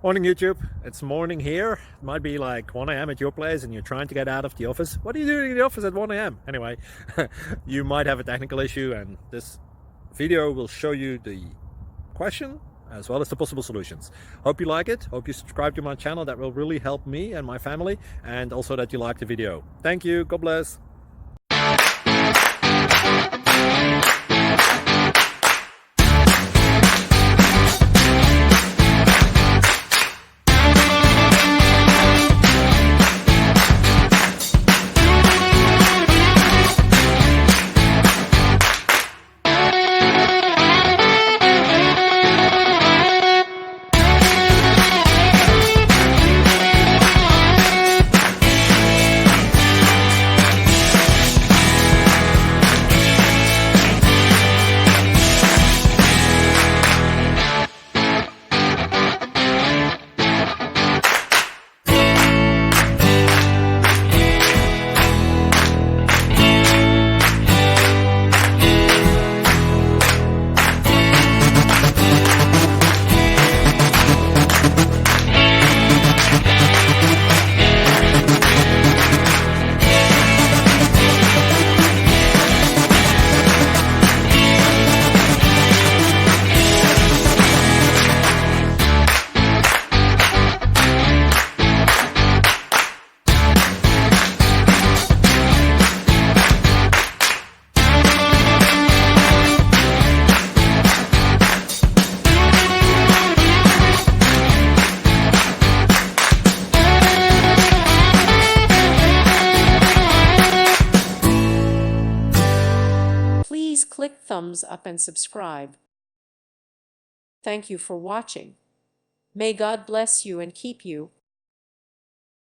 Morning YouTube, it's morning here. It might be like 1 a.m. at your place and you're trying to get out of the office. What are you doing in the office at 1 a.m.? Anyway, you might have a technical issue and this video will show you the question as well as the possible solutions. Hope you like it, hope you subscribe to my channel. That will really help me and my family, and also that you like the video. Thank you, God bless. Please click thumbs up and subscribe. Thank you for watching. May God bless you and keep you.